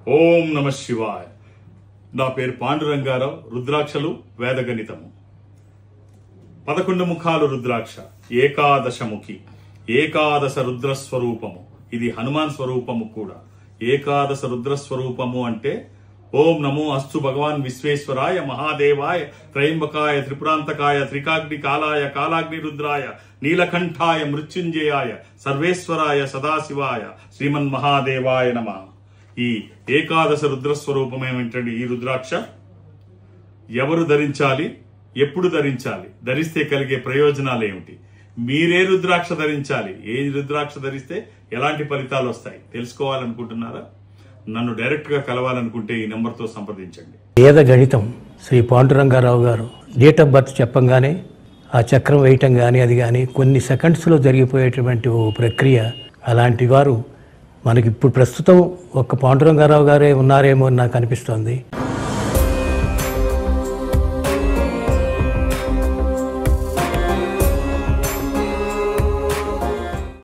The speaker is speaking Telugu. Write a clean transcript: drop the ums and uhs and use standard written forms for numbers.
ఓం నమ శివాయ. నా పేరు పాండురంగారావు. రుద్రాక్షలు వేదగణితము. 11 ముఖాలు రుద్రాక్ష, ఏకాదశముఖి, ఏకాదశ రుద్రస్వరూపము. ఇది హనుమాన్ స్వరూపము కూడా. ఏకాదశ రుద్రస్వరూపము అంటే ఓం నమో అస్తు భగవాన్ విశ్వేశ్వరాయ మహాదేవాయ త్రయంబకాయ త్రిపురాంతకాయ త్రికాగ్ని కాలాయ కాలాగ్ని రుద్రాయ నీలకంఠాయ మృత్యుంజయాయ సర్వేశ్వరాయ సదాశివాయ శ్రీమన్ మహాదేవాయ నమః. ఈ ఏకాదశ రుద్రస్వరూపం ఏమిటండి? ఈ రుద్రాక్ష ఎవరు ధరించాలి, ఎప్పుడు ధరించాలి, ధరిస్తే కలిగే ప్రయోజనాలు ఏమిటి, మీరే రుద్రాక్ష ధరించాలి, ఏ రుద్రాక్ష ధరిస్తే ఎలాంటి ఫలితాలు వస్తాయి తెలుసుకోవాలనుకుంటున్నారా? నన్ను డైరెక్ట్ గా కలవాలనుకుంటే ఈ నెంబర్తో సంప్రదించండి. వేద గణితం శ్రీ పాండురంగారావు గారు డేట్ ఆఫ్ బర్త్ చెప్పంగానే ఆ చక్రం వేయటం కానీ అది కానీ కొన్ని సెకండ్స్లో జరిగిపోయేటువంటి ఓ ప్రక్రియ. అలాంటి వారు మనకి ఇప్పుడు ప్రస్తుతం ఒక్క పాండురంగారావు గారే ఉన్నారేమో అని నాకు అనిపిస్తోంది.